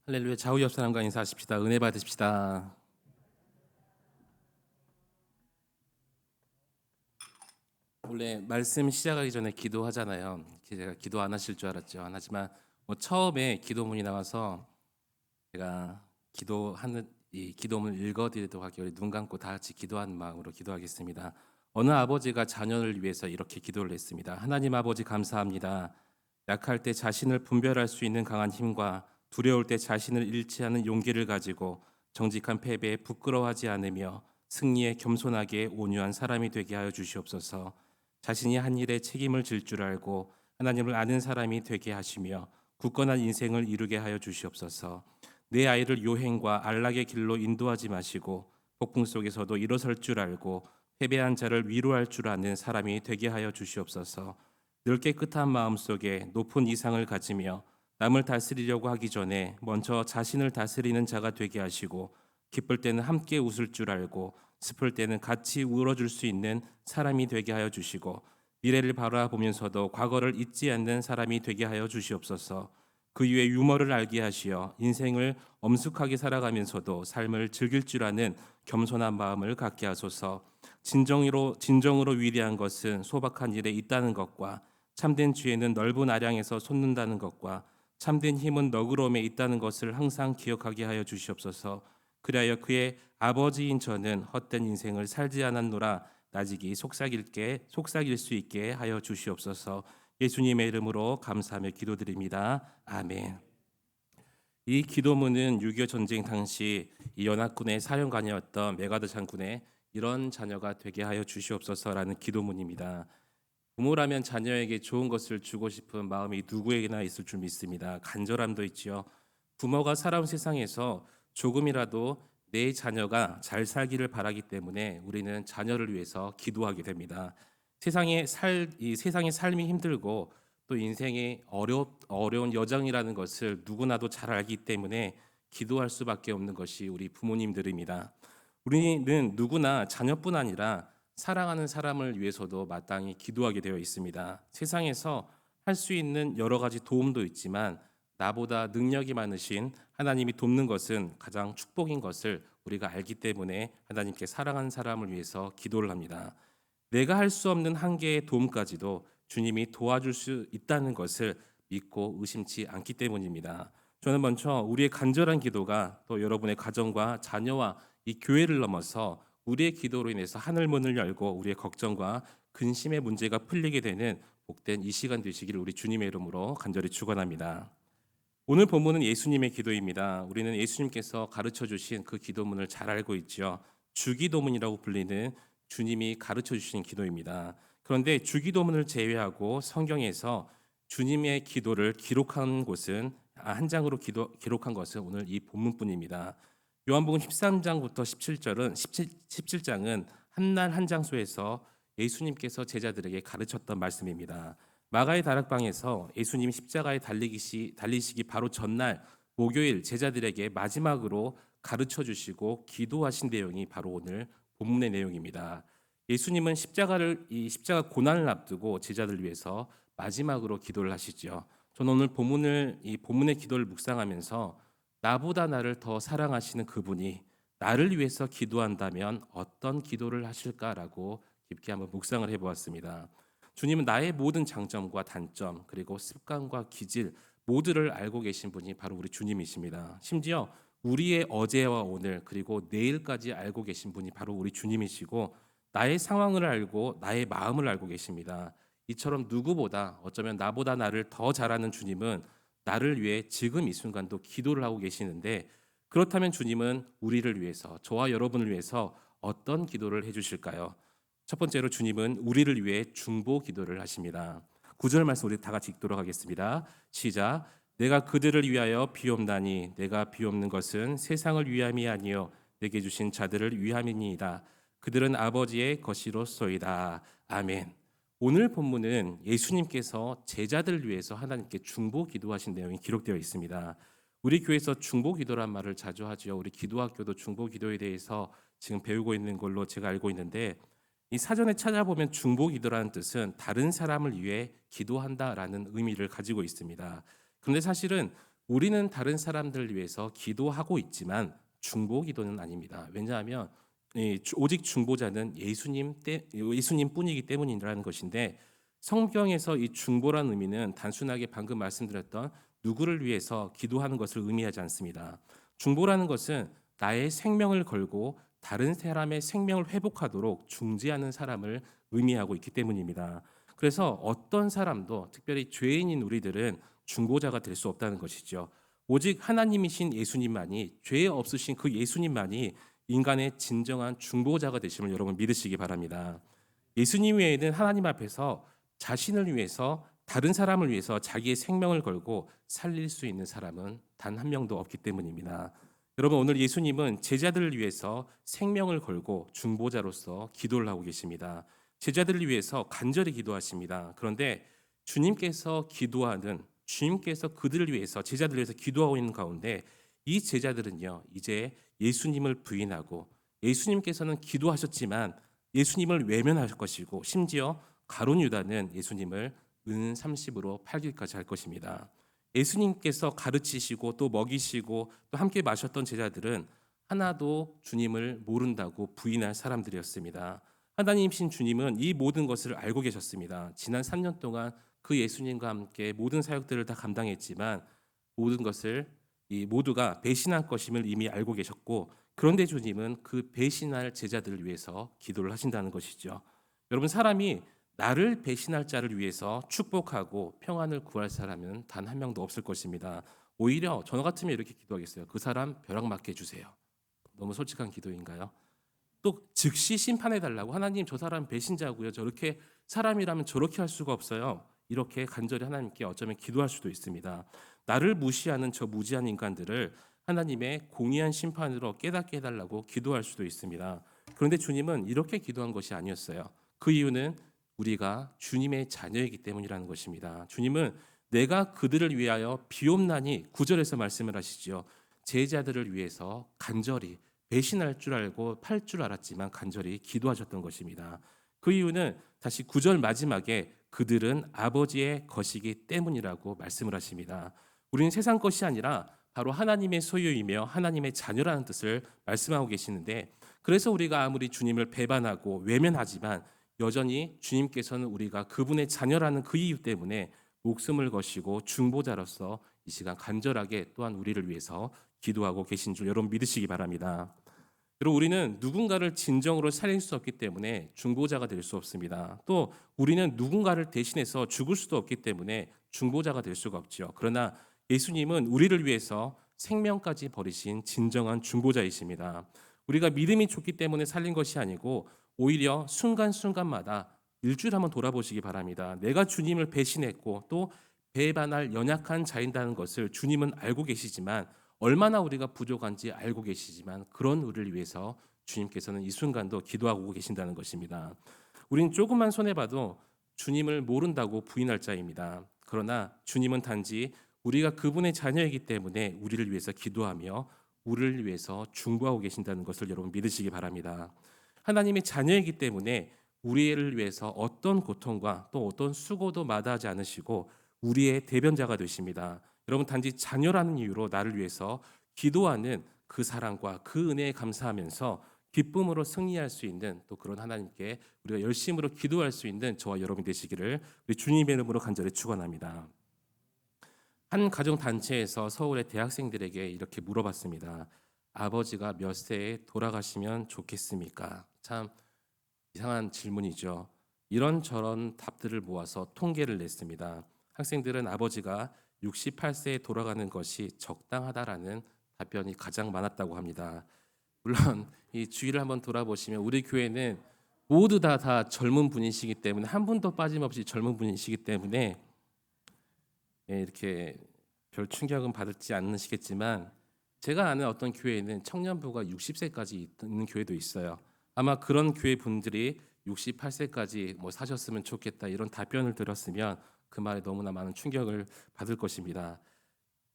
할렐루야. 좌우 옆 사람과 인사하십시다. 은혜 받으십시다. 원래 말씀 시작하기 전에 기도하잖아요. 제가 기도 안 하실 줄 알았죠. 하지만 처음에 기도문이 나와서 제가 기도하는 이 기도문을 읽어드리도록 할게요. 우리 눈 감고 다 같이 기도하는 마음으로 기도하겠습니다. 어느 아버지가 자녀를 위해서 이렇게 기도를 했습니다. 하나님 아버지 감사합니다. 약할 때 자신을 분별할 수 있는 강한 힘과 두려울 때 자신을 잃지 않은 용기를 가지고 정직한 패배에 부끄러워하지 않으며 승리에 겸손하게 온유한 사람이 되게 하여 주시옵소서. 자신이 한 일에 책임을 질 줄 알고 하나님을 아는 사람이 되게 하시며 굳건한 인생을 이루게 하여 주시옵소서. 내 아이를 요행과 안락의 길로 인도하지 마시고 폭풍 속에서도 일어설 줄 알고 패배한 자를 위로할 줄 아는 사람이 되게 하여 주시옵소서. 늘 깨끗한 마음속에 높은 이상을 가지며 남을 다스리려고 하기 전에 먼저 자신을 다스리는 자가 되게 하시고 기쁠 때는 함께 웃을 줄 알고 슬플 때는 같이 울어줄 수 있는 사람이 되게 하여 주시고 미래를 바라보면서도 과거를 잊지 않는 사람이 되게 하여 주시옵소서. 그 이후에 유머를 알게 하시어 인생을 엄숙하게 살아가면서도 삶을 즐길 줄 아는 겸손한 마음을 갖게 하소서. 진정으로 위대한 것은 소박한 일에 있다는 것과 참된 지혜는 넓은 아량에서 솟는다는 것과 참된 힘은 너그러움에 있다는 것을 항상 기억하게 하여 주시옵소서. 그리하여 그의 아버지인 저는 헛된 인생을 살지 않았노라 나직이 속삭일 수 있게 하여 주시옵소서. 예수님의 이름으로 감사하며 기도드립니다. 아멘. 이 기도문은 6.25 전쟁 당시 이 연합군의 사령관이었던 메가드 장군의 이런 자녀가 되게 하여 주시옵소서라는 기도문입니다. 부모라면 자녀에게 좋은 것을 주고 싶은 마음이 누구에게나 있을 줄 믿습니다. 간절함도 있지요. 부모가 살아온 세상에서 조금이라도 내 자녀가 잘 살기를 바라기 때문에 우리는 자녀를 위해서 기도하게 됩니다. 이 세상의 삶이 힘들고 또 인생이 어려운 여정이라는 것을 누구나도 잘 알기 때문에 기도할 수밖에 없는 것이 우리 부모님들입니다. 우리는 누구나 자녀뿐 아니라 사랑하는 사람을 위해서도 마땅히 기도하게 되어 있습니다. 세상에서 할 수 있는 여러 가지 도움도 있지만 나보다 능력이 많으신 하나님이 돕는 것은 가장 축복인 것을 우리가 알기 때문에 하나님께 사랑하는 사람을 위해서 기도를 합니다. 내가 할 수 없는 한계의 도움까지도 주님이 도와줄 수 있다는 것을 믿고 의심치 않기 때문입니다. 저는 먼저 우리의 간절한 기도가 또 여러분의 가정과 자녀와 이 교회를 넘어서 우리의 기도로 인해서 하늘 문을 열고 우리의 걱정과 근심의 문제가 풀리게 되는 복된 이 시간 되시기를 우리 주님의 이름으로 간절히 축원합니다. 오늘 본문은 예수님의 기도입니다. 우리는 예수님께서 가르쳐 주신 그 기도문을 잘 알고 있죠. 주기도문이라고 불리는 주님이 가르쳐 주신 기도입니다. 그런데 주기도문을 제외하고 성경에서 주님의 기도를 기록한 곳은 한 장으로 기록한 것은 오늘 이 본문뿐입니다. 요한복음 13장부터 17장은 한날 한 장소에서 예수님께서 제자들에게 가르쳤던 말씀입니다. 마가의 다락방에서 예수님이 십자가에 달리시기 바로 전날 목요일 제자들에게 마지막으로 가르쳐 주시고 기도하신 내용이 바로 오늘 본문의 내용입니다. 예수님은 십자가 고난을 앞두고 제자들을 위해서 마지막으로 기도를 하시죠. 저는 오늘 이 본문의 기도를 묵상하면서 나보다 나를 더 사랑하시는 그분이 나를 위해서 기도한다면 어떤 기도를 하실까라고 깊게 한번 묵상을 해보았습니다. 주님은 나의 모든 장점과 단점 그리고 습관과 기질 모두를 알고 계신 분이 바로 우리 주님이십니다. 심지어 우리의 어제와 오늘 그리고 내일까지 알고 계신 분이 바로 우리 주님이시고 나의 상황을 알고 나의 마음을 알고 계십니다. 이처럼 누구보다 어쩌면 나보다 나를 더 잘 아는 주님은 나를 위해 지금 이 순간도 기도를 하고 계시는데 그렇다면 주님은 우리를 위해서 저와 여러분을 위해서 어떤 기도를 해주실까요? 첫 번째로 주님은 우리를 위해 중보 기도를 하십니다. 9절 말씀 우리 다 같이 읽도록 하겠습니다. 시작. 내가 그들을 위하여 비옵나니 내가 비옵는 것은 세상을 위함이 아니요 내게 주신 자들을 위함이니이다. 그들은 아버지의 것이로소이다. 아멘. 오늘 본문은 예수님께서 제자들을 위해서 하나님께 중보 기도하신 내용이 기록되어 있습니다. 우리 교회에서 중보 기도란 말을 자주 하죠. 우리 기도학교도 중보 기도에 대해서 지금 배우고 있는 걸로 제가 알고 있는데 이 사전에 찾아보면 중보 기도라는 뜻은 다른 사람을 위해 기도한다라는 의미를 가지고 있습니다. 그런데 사실은 우리는 다른 사람들을 위해서 기도하고 있지만 중보 기도는 아닙니다. 왜냐하면 오직 중보자는 예수님뿐이기 때문이라는 것인데, 성경에서 이 중보라는 의미는 단순하게 방금 말씀드렸던 누구를 위해서 기도하는 것을 의미하지 않습니다. 중보라는 것은 나의 생명을 걸고 다른 사람의 생명을 회복하도록 중재하는 사람을 의미하고 있기 때문입니다. 그래서 어떤 사람도, 특별히 죄인인 우리들은 중보자가 될 수 없다는 것이죠. 오직 하나님이신 예수님만이, 죄 없으신 그 예수님만이 인간의 진정한 중보자가 되심을 여러분 믿으시기 바랍니다. 예수님 외에는 하나님 앞에서 자신을 위해서, 다른 사람을 위해서 자기의 생명을 걸고 살릴 수 있는 사람은 단 한 명도 없기 때문입니다. 여러분, 오늘 예수님은 제자들을 위해서 생명을 걸고 중보자로서 기도를 하고 계십니다. 제자들을 위해서 간절히 기도하십니다. 그런데 주님께서 그들을 위해서, 제자들을 위해서 기도하고 있는 가운데 이 제자들은요, 이제 예수님을 부인하고, 예수님께서는 기도하셨지만 예수님을 외면할 것이고, 심지어 가룟 유다는 예수님을 은 30으로 팔기까지 할 것입니다. 예수님께서 가르치시고 또 먹이시고 또 함께 마셨던 제자들은 하나도 주님을 모른다고 부인할 사람들이었습니다. 하나님이신 주님은 이 모든 것을 알고 계셨습니다. 지난 3년 동안 그 예수님과 함께 모든 사역들을 다 감당했지만 모든 것을 모두가 배신할 것임을 이미 알고 계셨고, 그런데 주님은 그 배신할 제자들을 위해서 기도를 하신다는 것이죠. 여러분, 사람이 나를 배신할 자를 위해서 축복하고 평안을 구할 사람은 단 한 명도 없을 것입니다. 오히려 저 같으면 이렇게 기도하겠어요. 그 사람 벼락 맞게 해주세요. 너무 솔직한 기도인가요? 또 즉시 심판해 달라고, 하나님 저 사람 배신자고요. 저렇게 사람이라면 저렇게 할 수가 없어요. 이렇게 간절히 하나님께 어쩌면 기도할 수도 있습니다. 나를 무시하는 저 무지한 인간들을 하나님의 공의한 심판으로 깨닫게 해달라고 기도할 수도 있습니다. 그런데 주님은 이렇게 기도한 것이 아니었어요. 그 이유는 우리가 주님의 자녀이기 때문이라는 것입니다. 주님은 내가 그들을 위하여 비옵나니, 9절에서 말씀을 하시죠. 제자들을 위해서 간절히, 배신할 줄 알고 팔 줄 알았지만 간절히 기도하셨던 것입니다. 그 이유는 다시 9절 마지막에 그들은 아버지의 것이기 때문이라고 말씀을 하십니다. 우리는 세상 것이 아니라 바로 하나님의 소유이며 하나님의 자녀라는 뜻을 말씀하고 계시는데, 그래서 우리가 아무리 주님을 배반하고 외면하지만 여전히 주님께서는 우리가 그분의 자녀라는 그 이유 때문에 목숨을 거시고 중보자로서 이 시간 간절하게 또한 우리를 위해서 기도하고 계신 줄 여러분 믿으시기 바랍니다. 여러분, 우리는 누군가를 진정으로 살릴 수 없기 때문에 중보자가 될 수 없습니다. 또 우리는 누군가를 대신해서 죽을 수도 없기 때문에 중보자가 될 수가 없죠. 그러나 예수님은 우리를 위해서 생명까지 버리신 진정한 중보자이십니다. 우리가 믿음이 좋기 때문에 살린 것이 아니고 오히려 순간순간마다 일주일 한번 돌아보시기 바랍니다. 내가 주님을 배신했고 또 배반할 연약한 자인다는 것을 주님은 알고 계시지만, 얼마나 우리가 부족한지 알고 계시지만, 그런 우리를 위해서 주님께서는 이 순간도 기도하고 계신다는 것입니다. 우린 조금만 손해봐도 주님을 모른다고 부인할 자입니다. 그러나 주님은 단지 우리가 그분의 자녀이기 때문에 우리를 위해서 기도하며 우리를 위해서 중보하고 계신다는 것을 여러분 믿으시기 바랍니다. 하나님의 자녀이기 때문에 우리를 위해서 어떤 고통과 또 어떤 수고도 마다하지 않으시고 우리의 대변자가 되십니다. 여러분, 단지 자녀라는 이유로 나를 위해서 기도하는 그 사랑과 그 은혜에 감사하면서 기쁨으로 승리할 수 있는 또 그런 하나님께 우리가 열심으로 기도할 수 있는 저와 여러분 되시기를 우리 주님의 이름으로 간절히 축원합니다. 한 가정 단체에서 서울의 대학생들에게 이렇게 물어봤습니다. 아버지가 몇 세에 돌아가시면 좋겠습니까? 참 이상한 질문이죠. 이런저런 답들을 모아서 통계를 냈습니다. 학생들은 아버지가 68세에 돌아가는 것이 적당하다라는 답변이 가장 많았다고 합니다. 물론 이 주위를 한번 돌아보시면 우리 교회는 모두 다 젊은 분이시기 때문에, 한 분도 빠짐없이 젊은 분이시기 때문에 이렇게 별 충격은 받지 않으시겠지만, 제가 아는 어떤 교회에는 청년부가 60세까지 있는 교회도 있어요. 아마 그런 교회 분들이 68세까지 사셨으면 좋겠다 이런 답변을 들었으면 그 말에 너무나 많은 충격을 받을 것입니다.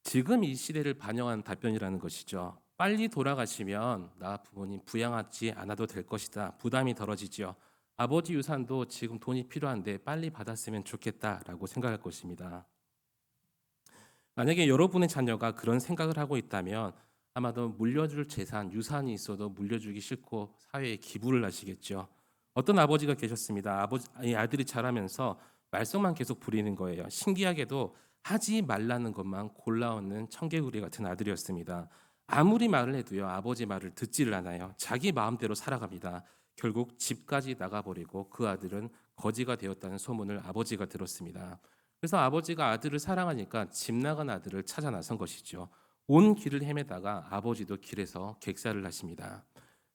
지금 이 시대를 반영한 답변이라는 것이죠. 빨리 돌아가시면 나 부모님 부양하지 않아도 될 것이다. 부담이 덜어지죠. 아버지 유산도 지금 돈이 필요한데 빨리 받았으면 좋겠다라고 생각할 것입니다. 만약에 여러분의 자녀가 그런 생각을 하고 있다면 아마도 물려줄 재산, 유산이 있어도 물려주기 싫고 사회에 기부를 하시겠죠. 어떤 아버지가 계셨습니다. 이 아들이 자라면서 말썽만 계속 부리는 거예요. 신기하게도 하지 말라는 것만 골라오는 청개구리 같은 아들이었습니다. 아무리 말을 해도요, 아버지 말을 듣지를 않아요. 자기 마음대로 살아갑니다. 결국 집까지 나가버리고 그 아들은 거지가 되었다는 소문을 아버지가 들었습니다. 그래서 아버지가 아들을 사랑하니까 집 나간 아들을 찾아 나선 것이죠. 온 길을 헤매다가 아버지도 길에서 객사를 하십니다.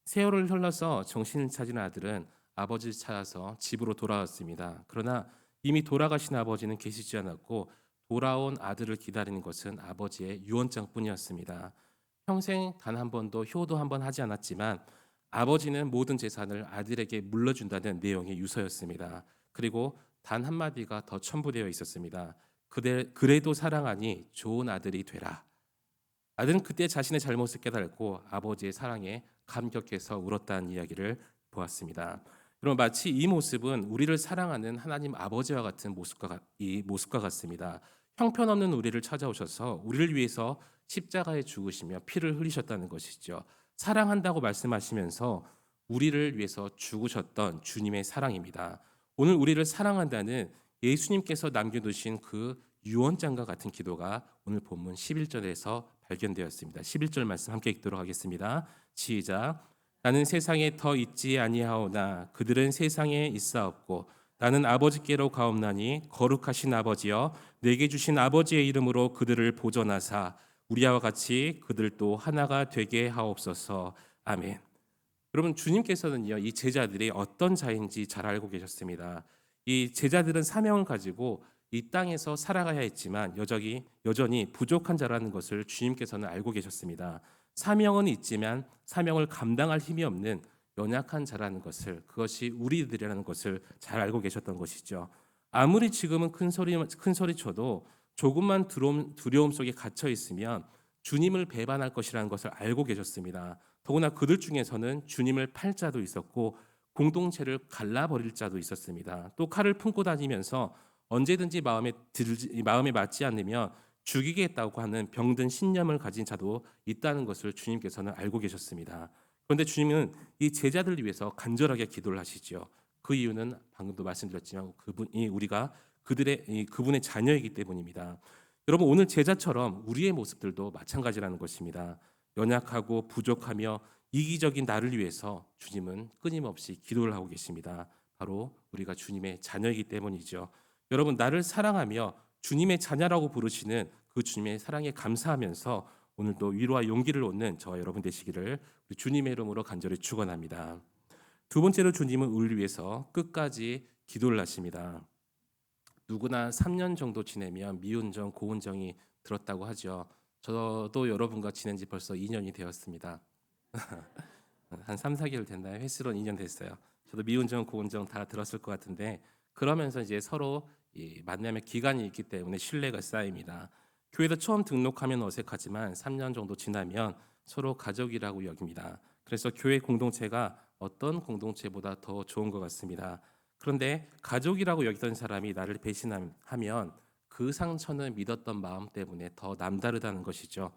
세월을 흘러서 정신을 차린 아들은 아버지를 찾아서 집으로 돌아왔습니다. 그러나 이미 돌아가신 아버지는 계시지 않았고 돌아온 아들을 기다리는 것은 아버지의 유언장뿐이었습니다. 평생 단 한 번도 효도 한 번 하지 않았지만 아버지는 모든 재산을 아들에게 물려준다는 내용의 유서였습니다. 그리고 단 한마디가 더 첨부되어 있었습니다. 그래도 사랑하니 좋은 아들이 되라. 아들은 그때 자신의 잘못을 깨달고 아버지의 사랑에 감격해서 울었다는 이야기를 보았습니다. 그럼 마치 이 모습은 우리를 사랑하는 하나님 아버지와 같은 모습과 같습니다. 형편없는 우리를 찾아오셔서 우리를 위해서 십자가에 죽으시며 피를 흘리셨다는 것이죠. 사랑한다고 말씀하시면서 우리를 위해서 죽으셨던 주님의 사랑입니다. 오늘 우리를 사랑한다는 예수님께서 남겨두신 그 유언장과 같은 기도가 오늘 본문 11절에서 발견되었습니다. 11절 말씀 함께 읽도록 하겠습니다. 시작. 나는 세상에 더 있지 아니하오나 그들은 세상에 있사옵고 나는 아버지께로 가옵나니 거룩하신 아버지여 내게 주신 아버지의 이름으로 그들을 보존하사 우리와 같이 그들도 하나가 되게 하옵소서. 아멘. 여러분 주님께서는요 이 제자들이 어떤 자인지 잘 알고 계셨습니다. 이 제자들은 사명을 가지고 이 땅에서 살아가야 했지만 여전히 부족한 자라는 것을 주님께서는 알고 계셨습니다. 사명은 있지만 사명을 감당할 힘이 없는 연약한 자라는 것을, 그것이 우리들이라는 것을 잘 알고 계셨던 것이죠. 아무리 지금은 큰 소리 쳐도 조금만 두려움 속에 갇혀 있으면 주님을 배반할 것이라는 것을 알고 계셨습니다. 더구나 그들 중에서는 주님을 팔 자도 있었고 공동체를 갈라버릴 자도 있었습니다. 또 칼을 품고 다니면서 언제든지 마음에 맞지 않으면 죽이겠다고 하는 병든 신념을 가진 자도 있다는 것을 주님께서는 알고 계셨습니다. 그런데 주님은 이 제자들을 위해서 간절하게 기도를 하시죠. 그 이유는 방금도 말씀드렸지만 우리가 그분의 자녀이기 때문입니다. 여러분 오늘 제자처럼 우리의 모습들도 마찬가지라는 것입니다. 연약하고 부족하며 이기적인 나를 위해서 주님은 끊임없이 기도를 하고 계십니다. 바로 우리가 주님의 자녀이기 때문이죠. 여러분 나를 사랑하며 주님의 자녀라고 부르시는 그 주님의 사랑에 감사하면서 오늘도 위로와 용기를 얻는 저와 여러분 되시기를 우리 주님의 이름으로 간절히 축원합니다. 두 번째로 주님은 우리를 위해서 끝까지 기도를 하십니다. 누구나 3년 정도 지내면 미운정, 고운정이 들었다고 하죠. 저도 여러분과 지낸 지 벌써 2년이 되었습니다. 한 3, 4개월 됐나요? 횟수로는 2년 됐어요. 저도 미운정, 고운정 다 들었을 것 같은데 그러면서 이제 서로 이 만남의 기간이 있기 때문에 신뢰가 쌓입니다. 교회도 처음 등록하면 어색하지만 3년 정도 지나면 서로 가족이라고 여깁니다. 그래서 교회 공동체가 어떤 공동체보다 더 좋은 것 같습니다. 그런데 가족이라고 여기던 사람이 나를 배신하면 그 상처는 믿었던 마음 때문에 더 남다르다는 것이죠.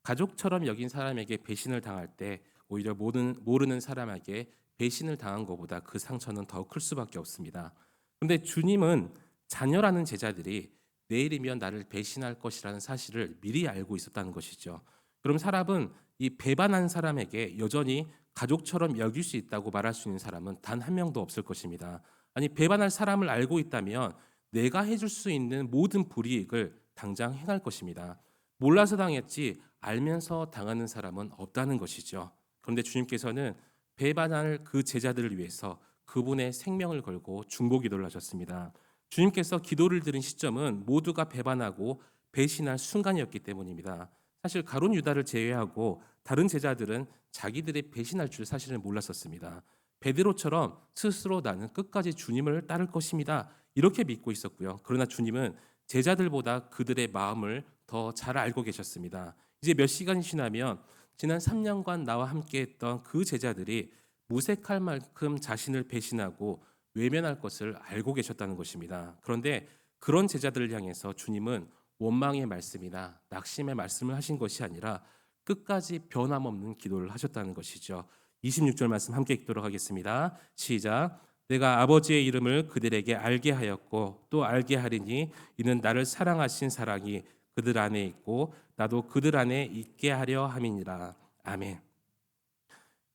가족처럼 여긴 사람에게 배신을 당할 때 오히려 모르는 사람에게 배신을 당한 것보다 그 상처는 더 클 수밖에 없습니다. 그런데 주님은 자녀라는 제자들이 내일이면 나를 배신할 것이라는 사실을 미리 알고 있었다는 것이죠. 그럼 사람은 이 배반한 사람에게 여전히 가족처럼 여길 수 있다고 말할 수 있는 사람은 단 한 명도 없을 것입니다. 아니 배반할 사람을 알고 있다면 내가 해줄 수 있는 모든 불이익을 당장 행할 것입니다. 몰라서 당했지 알면서 당하는 사람은 없다는 것이죠. 그런데 주님께서는 배반할 그 제자들을 위해서 그분의 생명을 걸고 중보기도를 하셨습니다. 주님께서 기도를 들은 시점은 모두가 배반하고 배신할 순간이었기 때문입니다. 사실 가룟 유다를 제외하고 다른 제자들은 자기들이 배신할 줄 사실은 몰랐었습니다. 베드로처럼 스스로 나는 끝까지 주님을 따를 것입니다. 이렇게 믿고 있었고요. 그러나 주님은 제자들보다 그들의 마음을 더 잘 알고 계셨습니다. 이제 몇 시간이 지나면 지난 3년간 나와 함께했던 그 제자들이 무색할 만큼 자신을 배신하고 외면할 것을 알고 계셨다는 것입니다. 그런데 그런 제자들을 향해서 주님은 원망의 말씀이나 낙심의 말씀을 하신 것이 아니라 끝까지 변함없는 기도를 하셨다는 것이죠. 26절 말씀 함께 읽도록 하겠습니다. 시작. 내가 아버지의 이름을 그들에게 알게 하였고 또 알게 하리니 이는 나를 사랑하신 사랑이 그들 안에 있고 나도 그들 안에 있게 하려 함이니라. 아멘.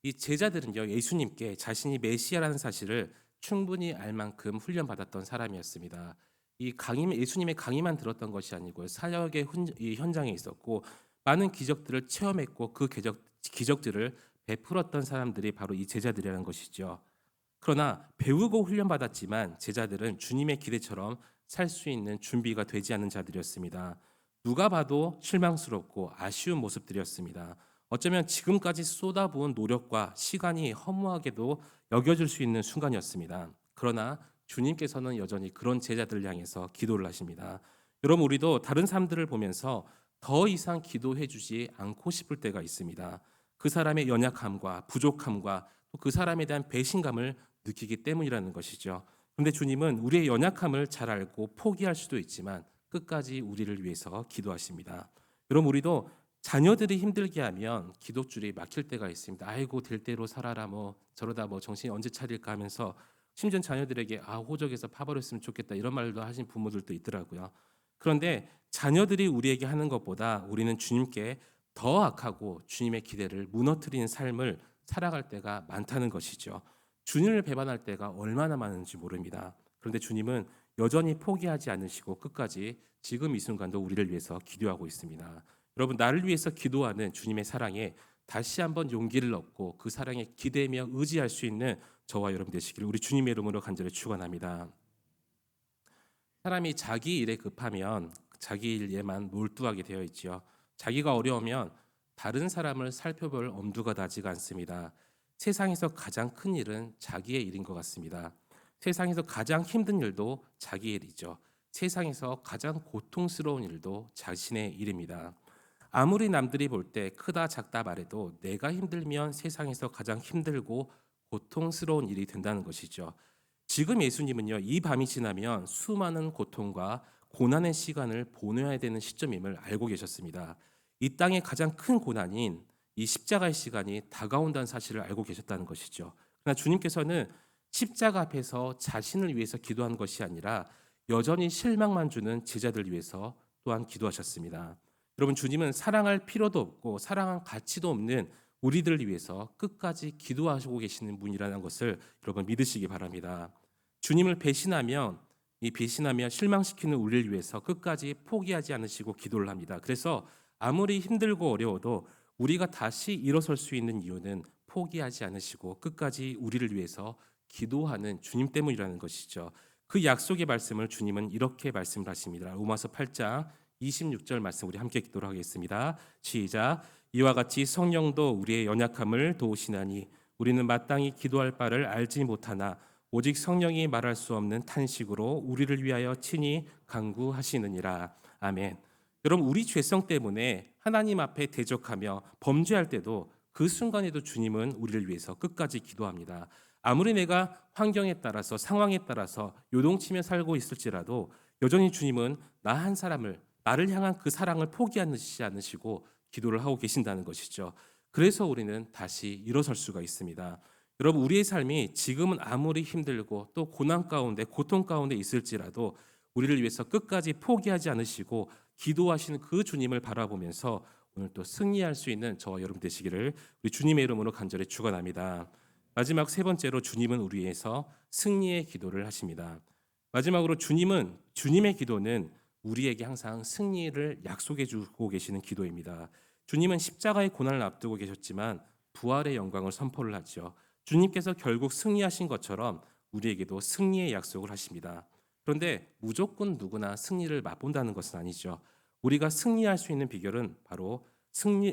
이 제자들은요, 예수님께 자신이 메시아라는 사실을 충분히 알 만큼 훈련받았던 사람이었습니다. 예수님의 강의만 들었던 것이 아니고요, 사역의 이 현장에 있었고 많은 기적들을 체험했고 그 기적들을 베풀었던 사람들이 바로 이 제자들이라는 것이죠. 그러나 배우고 훈련받았지만 제자들은 주님의 기대처럼 살 수 있는 준비가 되지 않은 자들이었습니다. 누가 봐도 실망스럽고 아쉬운 모습들이었습니다. 어쩌면 지금까지 쏟아부은 노력과 시간이 허무하게도 여겨질 수 있는 순간이었습니다. 그러나 주님께서는 여전히 그런 제자들을 향해서 기도를 하십니다. 여러분, 우리도 다른 사람들을 보면서 더 이상 기도해 주지 않고 싶을 때가 있습니다. 그 사람의 연약함과 부족함과 또 그 사람에 대한 배신감을 느끼기 때문이라는 것이죠. 그런데 주님은 우리의 연약함을 잘 알고 포기할 수도 있지만 끝까지 우리를 위해서 기도하십니다. 여러분, 우리도 자녀들이 힘들게 하면 기도줄이 막힐 때가 있습니다. 아이고, 될 대로 살아라, 뭐 저러다 뭐 정신 언제 차릴까 하면서 심지어 자녀들에게 호적에서 파버렸으면 좋겠다 이런 말도 하신 부모들도 있더라고요. 그런데 자녀들이 우리에게 하는 것보다 우리는 주님께 더 악하고 주님의 기대를 무너뜨리는 삶을 살아갈 때가 많다는 것이죠. 주님을 배반할 때가 얼마나 많은지 모릅니다. 그런데 주님은 여전히 포기하지 않으시고 끝까지 지금 이 순간도 우리를 위해서 기도하고 있습니다. 여러분, 나를 위해서 기도하는 주님의 사랑에 다시 한번 용기를 얻고 그 사랑에 기대며 의지할 수 있는 저와 여러분 되시기를 우리 주님의 이름으로 간절히 축원합니다. 사람이 자기 일에 급하면 자기 일에만 몰두하게 되어 있지요. 자기가 어려우면 다른 사람을 살펴볼 엄두가 나지가 않습니다. 세상에서 가장 큰 일은 자기의 일인 것 같습니다. 세상에서 가장 힘든 일도 자기 일이죠. 세상에서 가장 고통스러운 일도 자신의 일입니다. 아무리 남들이 볼 때 크다 작다 말해도 내가 힘들면 세상에서 가장 힘들고 고통스러운 일이 된다는 것이죠. 지금 예수님은요, 이 밤이 지나면 수많은 고통과 고난의 시간을 보내야 되는 시점임을 알고 계셨습니다. 이 땅의 가장 큰 고난인 이 십자가의 시간이 다가온다는 사실을 알고 계셨다는 것이죠. 그러나 주님께서는 십자가 앞에서 자신을 위해서 기도한 것이 아니라 여전히 실망만 주는 제자들을 위해서 또한 기도하셨습니다. 여러분, 주님은 사랑할 필요도 없고 사랑할 가치도 없는 우리들을 위해서 끝까지 기도하시고 계시는 분이라는 것을 여러분 믿으시기 바랍니다. 주님을 배신하며 실망시키는 우리를 위해서 끝까지 포기하지 않으시고 기도를 합니다. 그래서 아무리 힘들고 어려워도 우리가 다시 일어설 수 있는 이유는 포기하지 않으시고 끝까지 우리를 위해서 기도하는 주님 때문이라는 것이죠. 그 약속의 말씀을 주님은 이렇게 말씀을 하십니다. 로마서 8장 26절 말씀 우리 함께 기도를 하겠습니다. 시작. 이와 같이 성령도 우리의 연약함을 도우시나니 우리는 마땅히 기도할 바를 알지 못하나 오직 성령이 말할 수 없는 탄식으로 우리를 위하여 친히 간구하시느니라. 아멘. 여러분, 우리 죄성 때문에 하나님 앞에 대적하며 범죄할 때도 그 순간에도 주님은 우리를 위해서 끝까지 기도합니다. 아무리 내가 환경에 따라서 상황에 따라서 요동치며 살고 있을지라도 여전히 주님은 나 한 사람을 나를 향한 그 사랑을 포기하지 않으시고 기도를 하고 계신다는 것이죠. 그래서 우리는 다시 일어설 수가 있습니다. 여러분, 우리의 삶이 지금은 아무리 힘들고 또 고난 가운데 고통 가운데 있을지라도 우리를 위해서 끝까지 포기하지 않으시고 기도하시는 그 주님을 바라보면서 오늘 또 승리할 수 있는 저와 여러분 되시기를 우리 주님의 이름으로 간절히 축원합니다. 마지막 세 번째로 주님은 우리 위해서 승리의 기도를 하십니다. 마지막으로 주님의 기도는 우리에게 항상 승리를 약속해 주고 계시는 기도입니다. 주님은 십자가의 고난을 앞두고 계셨지만 부활의 영광을 선포를 하죠. 주님께서 결국 승리하신 것처럼 우리에게도 승리의 약속을 하십니다. 그런데 무조건 누구나 승리를 맛본다는 것은 아니죠. 우리가 승리할 수 있는 비결은 바로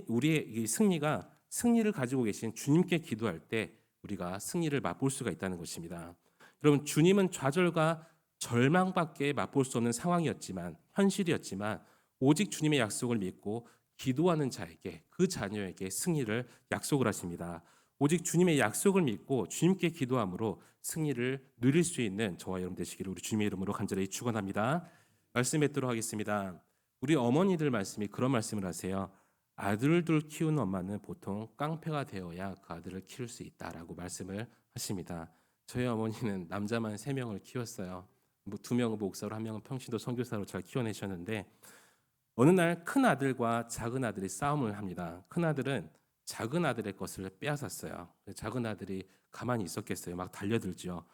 우리의 이 승리를 가지고 계신 주님께 기도할 때 우리가 승리를 맛볼 수가 있다는 것입니다. 여러분, 주님은 좌절과 절망밖에 맛볼 수 없는 상황이었지만 현실이었지만 오직 주님의 약속을 믿고 기도하는 자에게 그 자녀에게 승리를 약속을 하십니다. 오직 주님의 약속을 믿고 주님께 기도함으로 승리를 누릴 수 있는 저와 여러분 되시기를 우리 주님의 이름으로 간절히 축원합니다. 말씀 뵙도록 하겠습니다. 우리 어머니들 말씀이 그런 말씀을 하세요. 아들들 키우는 엄마는 보통 깡패가 되어야 그 아들을 키울 수 있다라고 말씀을 하십니다. 저희 어머니는 남자만 3명을 키웠어요. 뭐 2명은 목사로 1명은 평신도 선교사로 잘 키워내셨는데 어느 날 큰 아들과 작은 아들이 싸움을 합니다. 큰 아들은 작은 아들의 것을 빼앗았어요. 작은 아들이 가만히 있었겠어요. 막 달려들죠.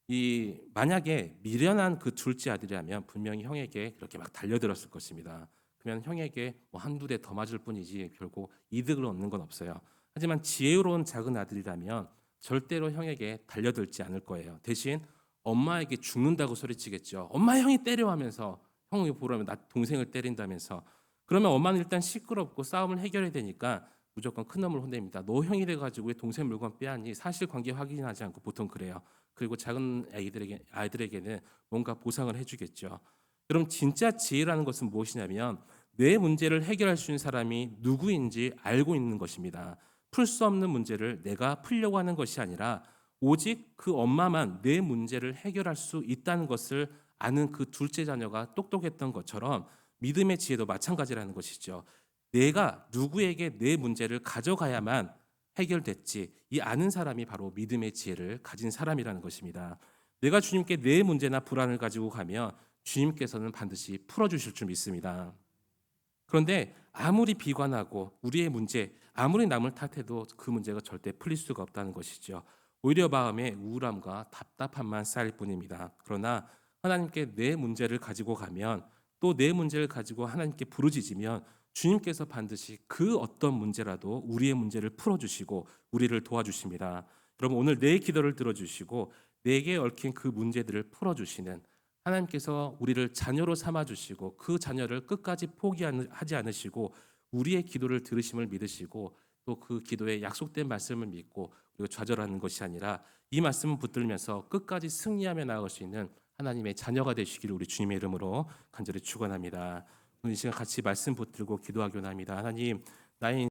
이 만약에 미련한 그 둘째 아들이라면 분명히 형에게 그렇게 막 달려들었을 것입니다. 그러면 형에게 뭐 한두 대 더 맞을 뿐이지 결국 이득을 얻는 건 없어요. 하지만 지혜로운 작은 아들이라면 절대로 형에게 달려들지 않을 거예요. 대신 엄마에게 죽는다고 소리치겠죠. 엄마 형이 때려 하면서 형이 보라면 나 동생을 때린다면서 그러면 엄마는 일단 시끄럽고 싸움을 해결해야 되니까 무조건 큰 놈을 혼냅니다. 너 형이 돼가지고 왜 동생 물건 빼앗니? 사실관계 확인하지 않고 보통 그래요. 그리고 작은 아이들에게는 뭔가 보상을 해주겠죠. 그럼 진짜 지혜라는 것은 무엇이냐면 내 문제를 해결할 수 있는 사람이 누구인지 알고 있는 것입니다. 풀 수 없는 문제를 내가 풀려고 하는 것이 아니라 오직 그 엄마만 내 문제를 해결할 수 있다는 것을 아는 그 둘째 자녀가 똑똑했던 것처럼 믿음의 지혜도 마찬가지라는 것이죠. 내가 누구에게 내 문제를 가져가야만 해결됐지 이 아는 사람이 바로 믿음의 지혜를 가진 사람이라는 것입니다. 내가 주님께 내 문제나 불안을 가지고 가면 주님께서는 반드시 풀어주실 줄 믿습니다. 그런데 아무리 비관하고 우리의 문제, 아무리 남을 탓해도 그 문제가 절대 풀릴 수가 없다는 것이죠. 오히려 마음에 우울함과 답답함만 쌓일 뿐입니다. 그러나 하나님께 내 문제를 가지고 가면 또 내 문제를 가지고 하나님께 부르짖으면 주님께서 반드시 그 어떤 문제라도 우리의 문제를 풀어주시고 우리를 도와주십니다. 여러분 오늘 내 기도를 들어주시고 내게 얽힌 그 문제들을 풀어주시는 하나님께서 우리를 자녀로 삼아주시고 그 자녀를 끝까지 포기하지 않으시고 우리의 기도를 들으심을 믿으시고 또 그 기도에 약속된 말씀을 믿고 그리고 좌절하는 것이 아니라 이 말씀을 붙들면서 끝까지 승리하며 나아갈 수 있는 하나님의 자녀가 되시기를 우리 주님의 이름으로 간절히 축원합니다. 오늘 이 시간 같이 말씀 붙들고 기도하기 원합니다. 하나님 나의